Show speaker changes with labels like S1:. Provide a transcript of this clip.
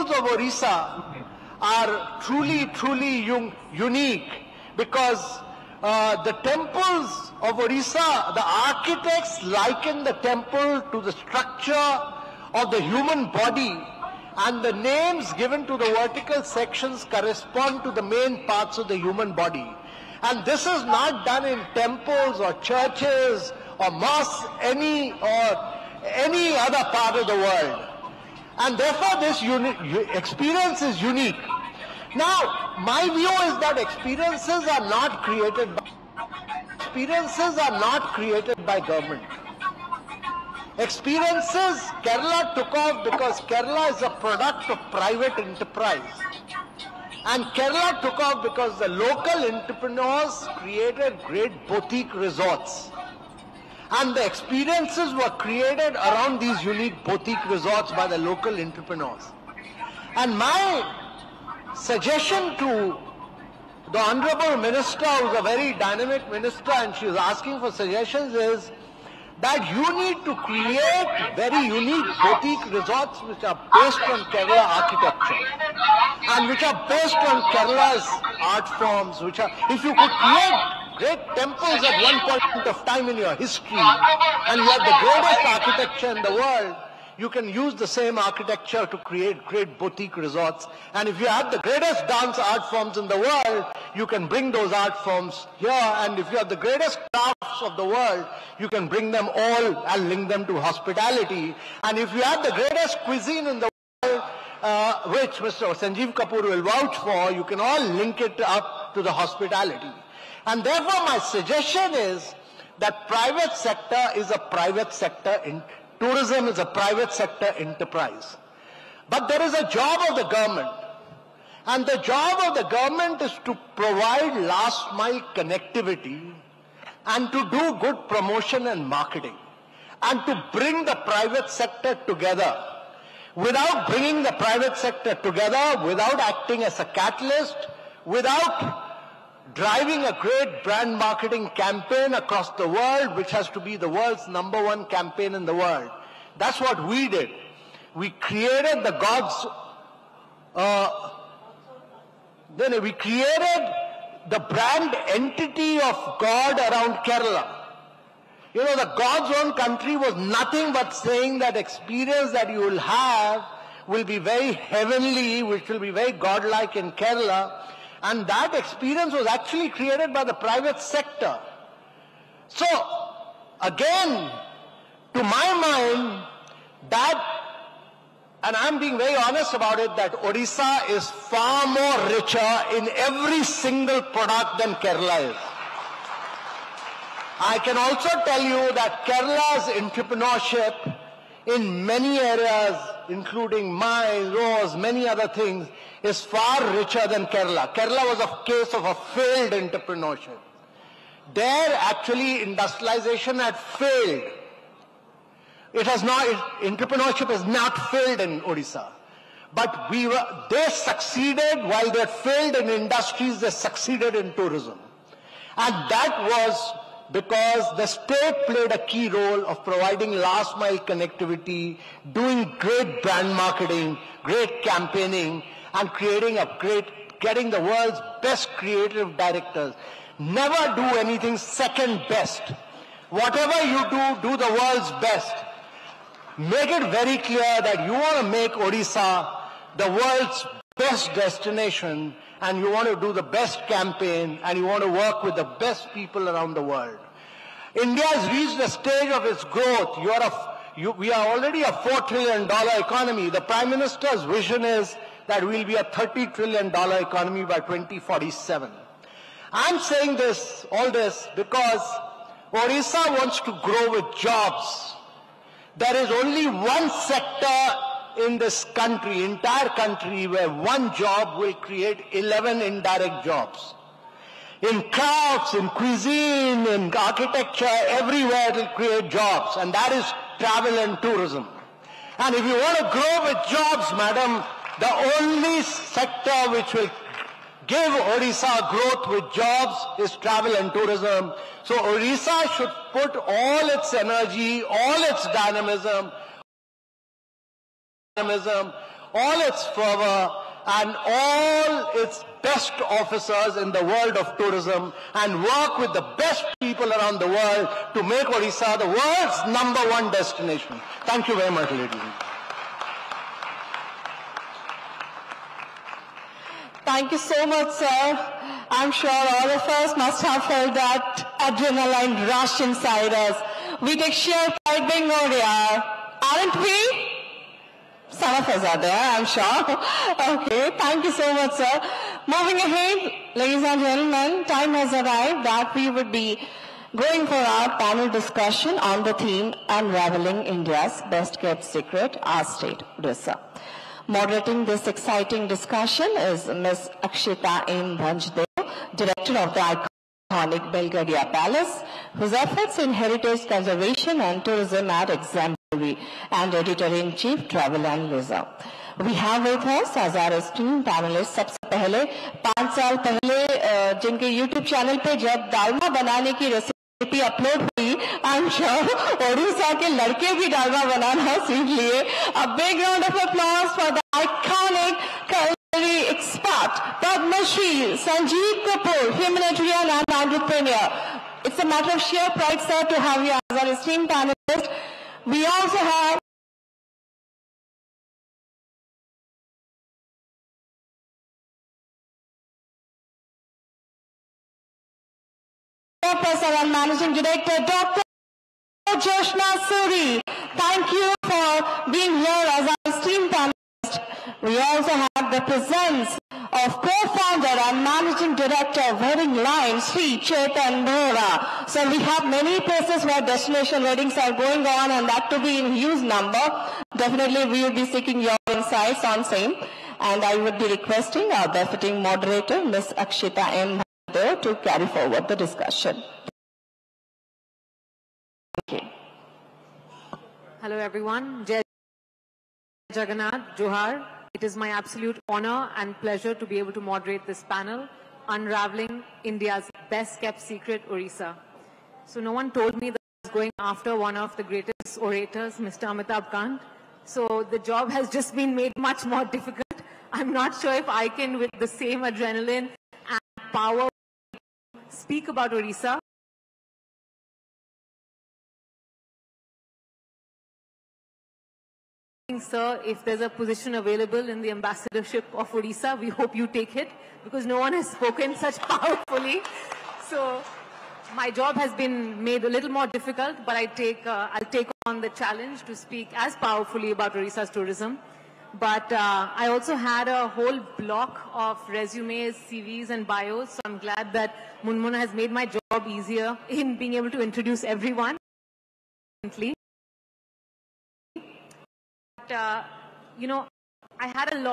S1: temples of Orissa are truly unique, because the temples of Orissa, the architects liken the temple to the structure of the human body, and the names given to the vertical sections correspond to the main parts of the human body. And this is not done in temples or churches or mosques, any other part of the world. And therefore this experience is unique. Now, my view is that experiences are not created by government. Experiences Kerala took off because Kerala is a product of private enterprise. And Kerala took off because the local entrepreneurs created great boutique resorts. And the experiences were created around these unique boutique resorts by the local entrepreneurs. And my suggestion to the Honorable Minister, who is a very dynamic minister, and she is asking for suggestions, is that you need to create very unique boutique resorts which are based on Kerala architecture and which are based on Kerala's art forms, which are, if you could create great temples at one point of time in your history, and you have the greatest architecture in the world, you can use the same architecture to create great boutique resorts. And if you have the greatest dance art forms in the world, you can bring those art forms here. And if you have the greatest crafts of the world, you can bring them all and link them to hospitality. And if you have the greatest cuisine in the world, which Mr. Sanjeev Kapoor will vouch for, you can all link it up to the hospitality. And therefore my suggestion is that private sector is a private sector tourism is a private sector enterprise. But there is a job of the government. And the job of the government is to provide last mile connectivity and to do good promotion and marketing and to bring the private sector together. Without bringing the private sector together, without acting as a catalyst, without driving a great brand marketing campaign across the world, which has to be the world's #1 campaign in the world. That's what we did. We created the we created the brand entity of God around Kerala. You know, the God's own country was nothing but saying that experience that you will have will be very heavenly, which will be very godlike in Kerala. And that experience was actually created by the private sector. So, again, to my mind, that, and I'm being very honest about it, that Odisha is far more richer in every single product than Kerala is. I can also tell you that Kerala's entrepreneurship in many areas, including mines, roads, many other things, is far richer than Kerala. Kerala was a case of a failed entrepreneurship. There, actually, industrialization had failed. It has not, entrepreneurship has not failed in Odisha. But they succeeded, while they failed in industries, they succeeded in tourism. And that was because the state played a key role of providing last mile connectivity, doing great brand marketing, great campaigning, and getting the world's best creative directors. Never do anything second best. Whatever you do the world's best. Make it very clear that you want to make Odisha the world's best destination, and you want to do the best campaign, and you want to work with the best people around the world. India has reached a stage of its growth. We are already a $4 trillion economy. The Prime Minister's vision is that we'll be a $30 trillion economy by 2047. I'm saying all this because Odisha wants to grow with jobs. There is only one sector in this country, entire country, where one job will create 11 indirect jobs. In crafts, in cuisine, in architecture, everywhere it will create jobs, and that is travel and tourism. And if you want to grow with jobs, madam, the only sector which will give Odisha growth with jobs is travel and tourism. So Odisha should put all its energy, all its dynamism, all its fervor, and all its best officers in the world of tourism, and work with the best people around the world to make Odisha the world's #1 destination. Thank you very much, ladies.
S2: Thank you so much, sir. I'm sure all of us must have felt that adrenaline rush inside us. We take sheer pride being Odia, aren't we? Some of us are there, I'm sure. Okay, thank you so much, sir. Moving ahead, ladies and gentlemen, time has arrived that we would be going for our panel discussion on the theme Unraveling India's Best Kept Secret, our state, Odisha. Moderating this exciting discussion is Ms. Akshita M. Bhanjdev, Director of the iconic Belgravia Palace, whose efforts in heritage conservation and tourism are exemplary, and Editor-in-Chief, Travel and Leisure. We have with us as our esteemed panelists, सबसे पहले 5 साल पहले जिनके YouTube channel पे जब डालमा बनाने की recipe upload हुई, आई एम श्योर ओडिशा के लड़के भी डालमा बनाना सीख लिए. A big round of applause for the iconic culinary expert, Padma Shri Sanjeev Kapoor, humanitarian and entrepreneur. It's a matter of sheer pride, sir, to have you as our esteemed panelist. We also have Professor and Managing Director, Dr. Joshna Suri. Thank you for being here as our esteemed panelist. We also have the presence of co-founder and Managing Director of Wedding Line, Sri Chetan Bora. So we have many places where destination weddings are going on, and that to be in huge number. Definitely we will be seeking your insights on same. And I would be requesting our befitting moderator, Ms. Akshita M. to carry forward the discussion. Okay.
S3: Hello everyone. Jai Jagannath, Johar. It is my absolute honor and pleasure to be able to moderate this panel, Unraveling India's Best Kept Secret, Odisha. So no one told me that I was going after one of the greatest orators, Mr. Amitabh Kant. So the job has just been made much more difficult. I'm not sure if I can, with the same adrenaline and power, speak about Odisha. Sir, if there's a position available in the ambassadorship of Odisha, we hope you take it, because no one has spoken such powerfully. So my job has been made a little more difficult, but I'll take on the challenge to speak as powerfully about Odisha's tourism. But I also had a whole block of resumes, CVs and bios, so I'm glad that Munmuna has made my job easier in being able to introduce everyone. But, you know, I had a lot